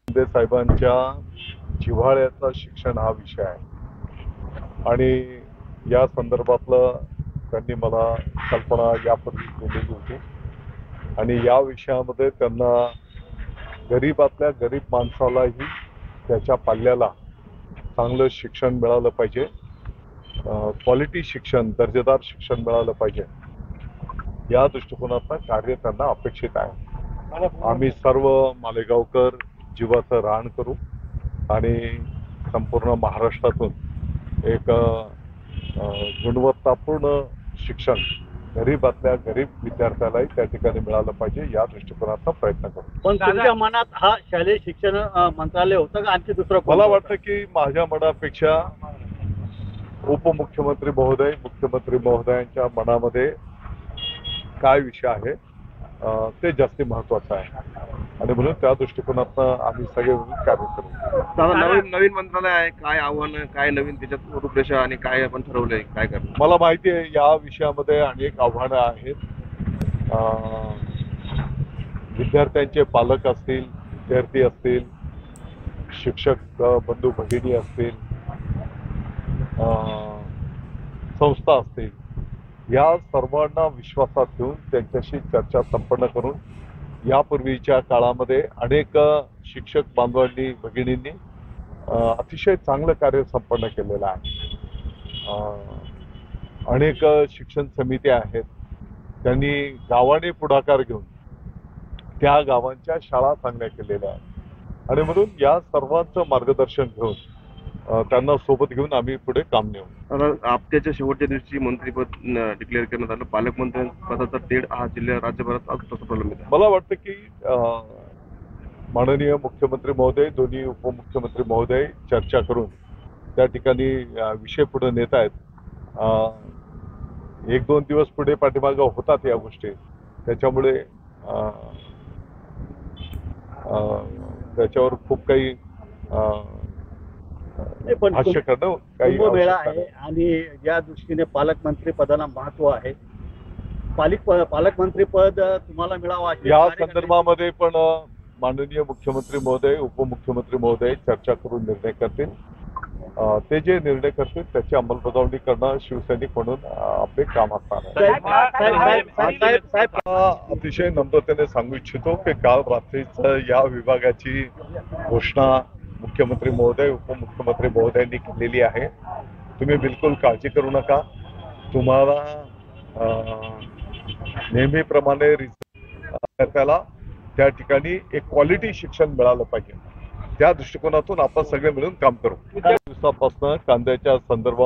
शिंदे साहेबांच्या जिव्हाळ्याचा शिक्षण हा विषय आहे आणि या संदर्भातलं त्यांनी मला कल्पना यापूर्वी दिलेली होती आणि या विषयामध्ये त्यांना गरीबातल्या गरीब माणसालाही त्याच्या पाल्याला चांगलं शिक्षण मिळालं पाहिजे, क्वालिटी शिक्षण, दर्जेदार शिक्षण मिळालं पाहिजे, या दृष्टिकोनातनं कार्य त्यांना अपेक्षित आहे. आम्ही सर्व मालेगावकर जीवाचं रान करू आणि संपूर्ण महाराष्ट्रातून एक गुणवत्तापूर्ण शिक्षण गरीबातल्या गरीब विद्यार्थ्यालाही त्या ठिकाणी मिळालं पाहिजे, या दृष्टिकोनातनं प्रयत्न करू. पण तुमच्या मनात हा शालेय शिक्षण मंत्रालय होतं का आणखी दुसरं? मला वाटतं की माझ्या मनापेक्षा उपमुख्यमंत्री महोदय, मुख्यमंत्री महोदयांच्या मनामध्ये काय विषय आहे ते जास्त महत्वाचं आहे आणि म्हणून त्या दृष्टिकोनातनं आम्ही सगळे कार्य करू. नवीन मंत्रालय आहे, काय आव्हानं, काय नवीन त्याच्यात रूपरेषा आणि काय आपण ठरवलंय, काय करणार? मला माहिती आहे या विषयामध्ये अनेक आव्हानं आहेत. विद्यार्थ्यांचे पालक असतील, विद्यार्थी असतील, शिक्षक बंधू भगिनी असतील, संस्था असतील, या सर्वांना विश्वासात घेऊन त्यांच्याशी चर्चा संपन्न करून यापूर्वीच्या काळामध्ये अनेक शिक्षक बांधवांनी भगिनींनी अतिशय चांगलं कार्य संपन्न केलेलं आहे. अनेक शिक्षण समित्या आहेत, त्यांनी गावाने पुढाकार घेऊन त्या गावांच्या शाळा चांगल्या केलेल्या आहेत आणि म्हणून या सर्वांचं मार्गदर्शन घेऊन त्यांना सोबत घेऊन आम्ही पुढे काम नेऊ. आपत्याच्या शेवटच्या दिवशी मंत्रीपद डिक्लेअर करण्यात आलं, पालकमंत्री पदाचा तेढ हा जिल्हा राज्यभरात आज तसं प्रलंबित आहे. मला वाटतं की माननीय मुख्यमंत्री महोदय, दोन्ही उपमुख्यमंत्री महोदय चर्चा करून त्या ठिकाणी विषय पुढे नेत आहेत. 1-2 दिवस पुढे पाठीमागं होतात या गोष्टी, त्याच्यामुळे त्याच्यावर खूप काही भाष्य करणं काही कुंभमेळा आहे आणि या दृष्टीने पालकमंत्री पदाला महत्व आहे. पालकमंत्री पद तुम्हाला मिळावं अशी या संदर्भामध्ये पण माननीय मुख्यमंत्री महोदय, उपमुख्यमंत्री महोदय चर्चा करून निर्णय करतील. ते जे निर्णय करतील त्याची अंमलबजावणी करणं शिवसैनिक म्हणून आपले काम असणार आहे. अतिशय नम्रतेने सांगू इच्छितो की काल रात्रीच या विभागाची घोषणा मुख्यमंत्री महोदय, उपमुख्यमंत्री महोदयांनी केलेली आहे. तुम्ही बिलकुल काळजी करू नका. तुम्हाला नेहमीप्रमाणे त्याला त्या ठिकाणी एक क्वालिटी शिक्षण मिळालं पाहिजे, त्या दृष्टिकोनातून आपण सगळे मिळून काम करू. दिवसापासून कांद्याच्या संदर्भात